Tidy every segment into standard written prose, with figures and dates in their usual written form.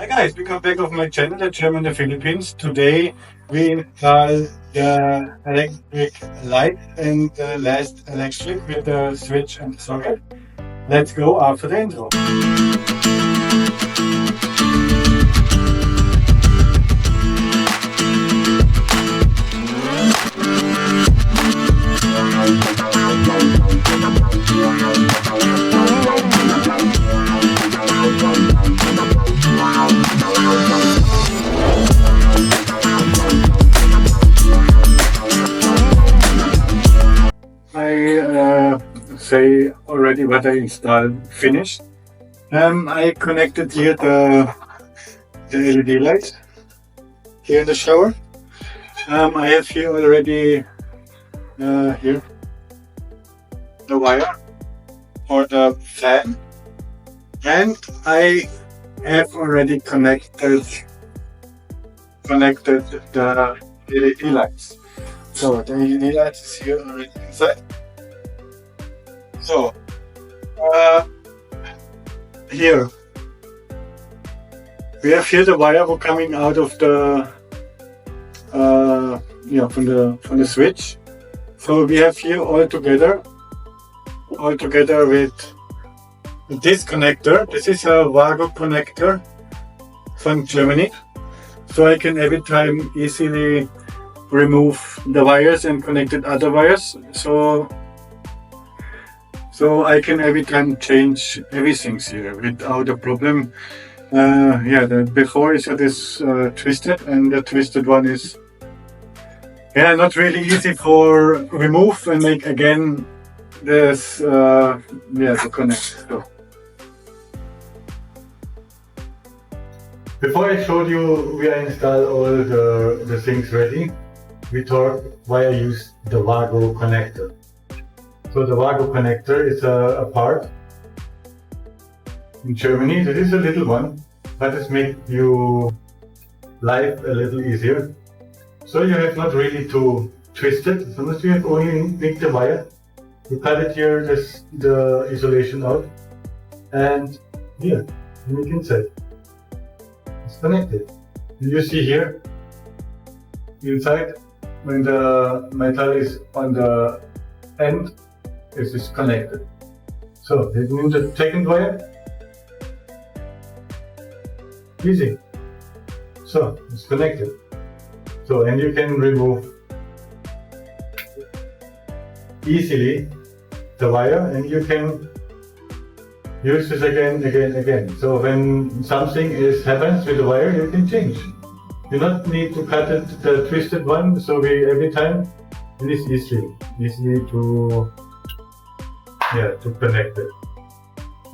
guys, welcome back of my channel, the German the Philippines. Today we install the electric light and the last electric with the switch and the socket. Let's go after the intro. I say already what I installed finished. I connected here the LED lights here in the shower. I have here already here the wire for the fan, and I have already connected the LED lights. So the LED light is here already inside. So here we have here the wire coming out of the from the switch. So we have here all together with this connector. This is a WAGO connector from Germany. So I can every time easily remove the wires and connected other wires, so I can every time change everything here without a problem. The before is this twisted, and the twisted one is not really easy for remove and make again this to connect. So before I showed you we installed all the things ready, we talked why I use the WAGO connector. So the WAGO connector is a part in Germany. This is a little one, but it makes you life a little easier. So you have not really to twist it. Sometimes you have only make the wire. You cut it here, the isolation out, and here, you make inside. It's connected. You see here inside, when the metal is on the end, it is connected. So it means the second wire, easy. So it's connected. So, and you can remove easily the wire, and you can use this again. So when something happens with the wire, you can change. You don't need to cut it, the twisted one, so every time it is easy to connect it.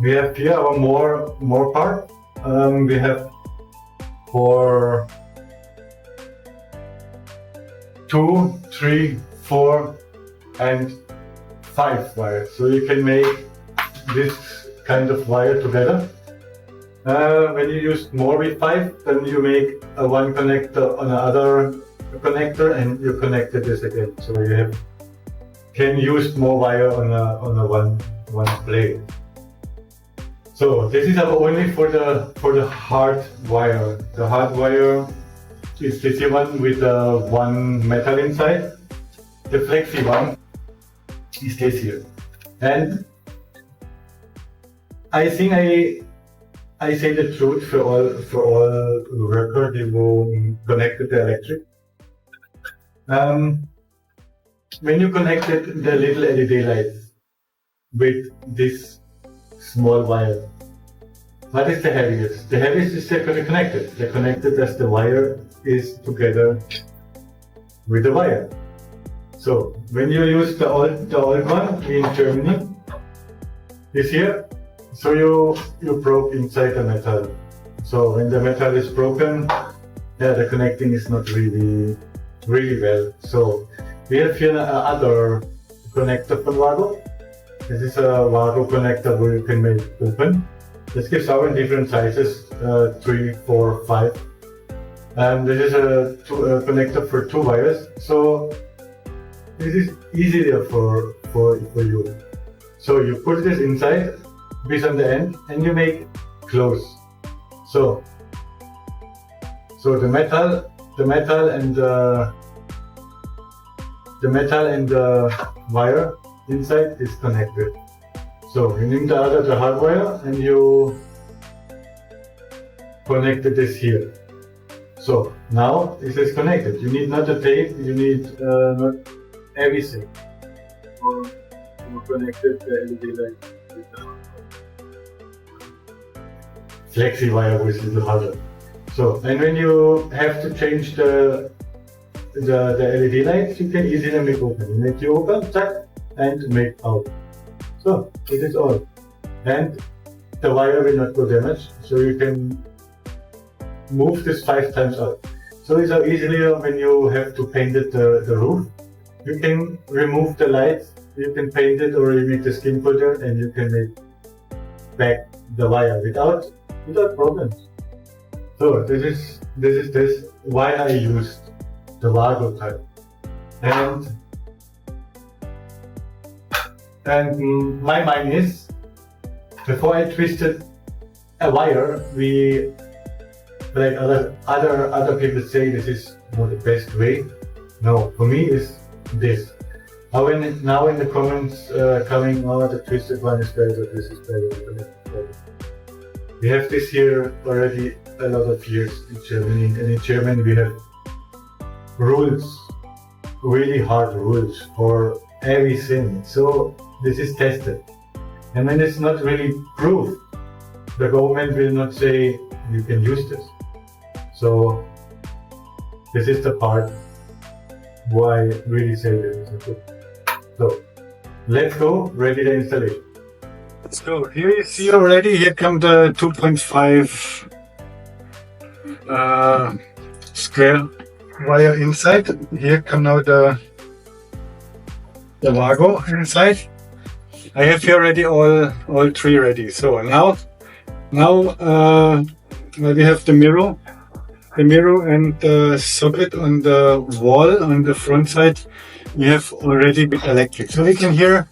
We have here our more part. We have for 2, 3, 4 and 5 wires. So you can make this kind of wire together. When you use more with 5, then you make one connector on another connector, and you connect this again. So you can use more wire on a one blade. So this is only for the hard wire. The hard wire is this one with one metal inside. The flexi one is this here. And I think I say the truth for all workers who connected the electric. When you connected the little LED lights with this small wire, what is the heaviest? The heaviest is connected. The connected as the wire is together with the wire. So when you use the old one in Germany, this here, so you broke inside the metal. So when the metal is broken, the connecting is not really well. So we have here another connector from WAGO. This is a WAGO connector where you can make open. This gives out in different sizes, 3, 4, 5. And this is a connector for 2 wires. So this is easier for you. So you put this inside, piece on the end, and you make close. So So the metal and the wire inside is connected. So you need the hard wire and you connected this here. So now this is connected. You need not a tape, you need not everything. Or you connected the LED light with the flexi wire, which is harder. So, and when you have to change the LED lights, you can easily make open. You make you open, check, and make out. So this is all. And the wire will not go damaged, so you can move this 5 times out. So it's easier when you have to paint it the roof. You can remove the lights, you can paint it, or you make the skin filter, and you can make back the wire without problems. So this is why I used the WAGO type. And my mind is, before I twisted a wire, like other people say this is not the best way. No, for me is this. Now in the comments coming, oh, the twisted one is better, this is better, this is better. We have this here already a lot of years in Germany, and in Germany we have rules, really hard rules for everything. So this is tested, and when it's not really proved, the government will not say you can use this. So this is the part why I really say this is good. So let's go, ready the installation. So here you see already, here come the 2.5 square wire inside. Here come now the WAGO inside. I have here already all 3 ready. So now we have the mirror and the socket on the wall on the front side. We have already been electric, so we can here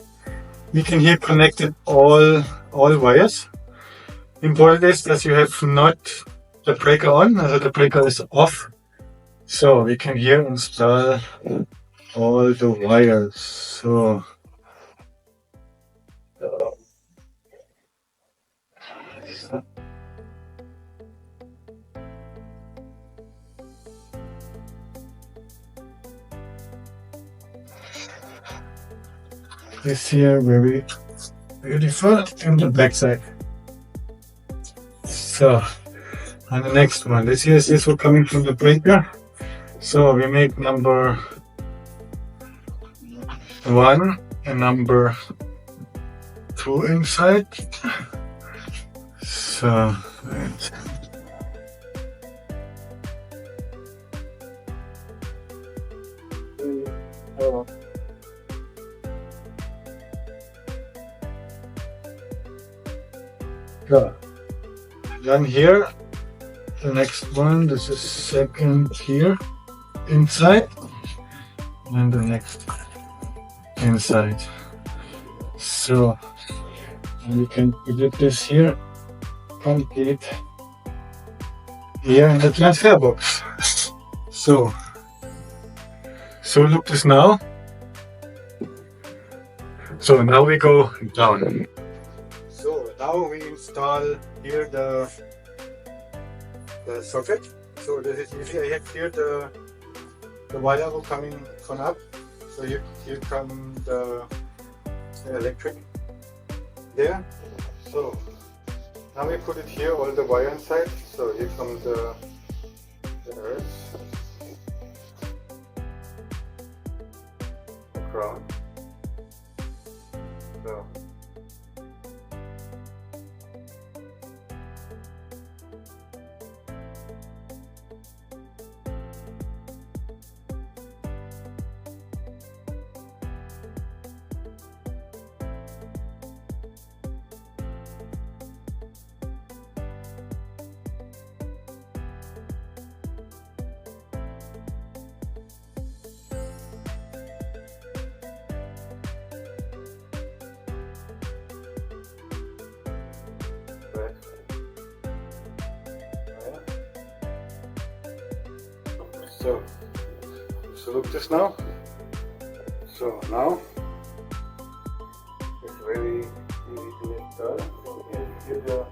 connected all wires. Important is that you have not the breaker on, the breaker is off. So we can here install all the wires. So this here very beautiful in the back side. So on the next one, this one coming from the breaker. So we make number 1 and number 2 inside. So then here the next one, this is second here inside, and the next inside. So we can put this here complete here in the transfer box. So look this now. So now we go down. So now we install here the socket. So this is easy. I have here the wire coming from up. So here come the electric there. So now we put it here, all the wire inside. So here comes the earth, the ground. So So look this now. So now it's very easy to install. So here's the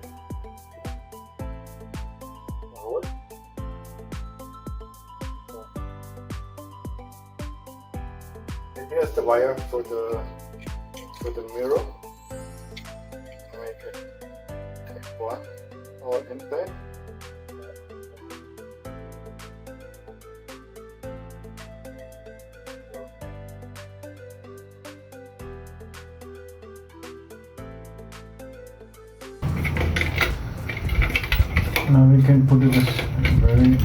hole. So here's the wire for the mirror. Make it one all inside. Now we can put it very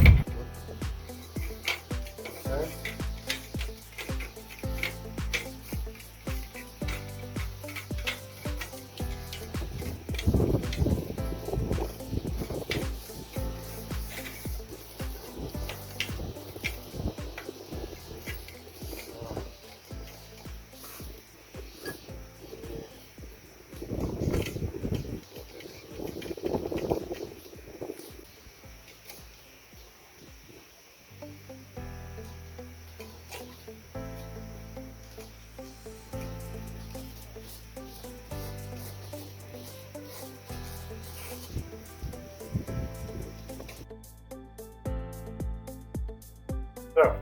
So,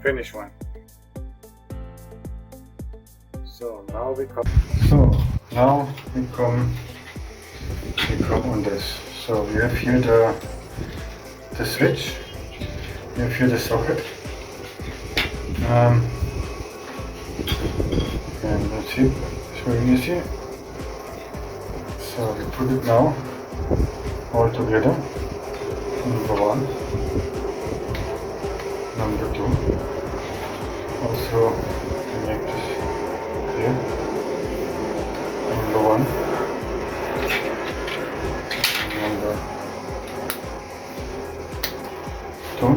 finish one. So now we come. We come on this. So we have here the switch. We have here the socket. And let's see. It's very easy. So we put it now all together. Number one, number two. Also, we make this here. Number one, number two.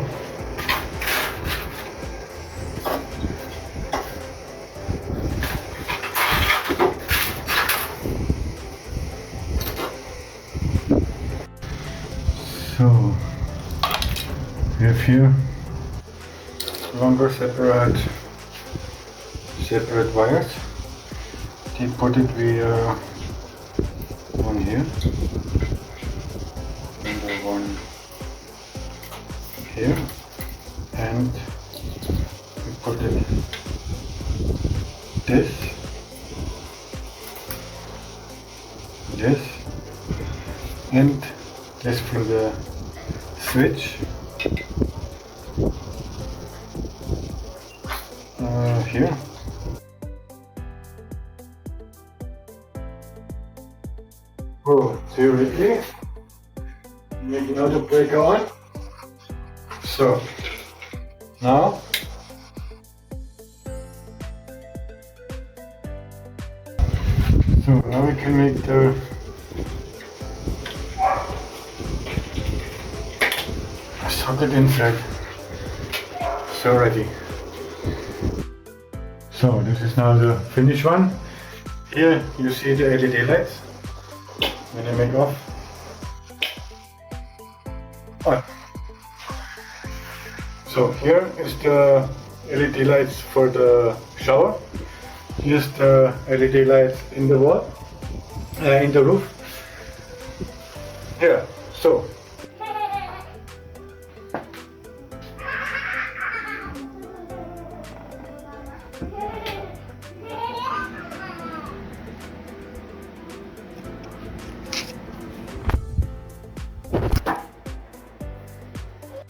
So we have here longer separate wires. They put it via one here, and one here, and we put it this, and this for the switch here. Oh, theoretically, make another breaker on. So now we can make the socket inside. So ready. So this is now the finished one. Here you see the LED lights when I make off. On. So here is the LED lights for the shower. Here's the LED lights in the wall, in the roof. Here. So.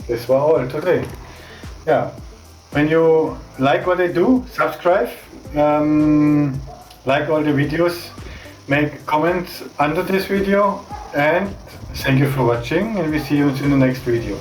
This was all today. Yeah, when you like what I do, subscribe, like all the videos, make comments under this video, and thank you for watching, and we see you in the next video.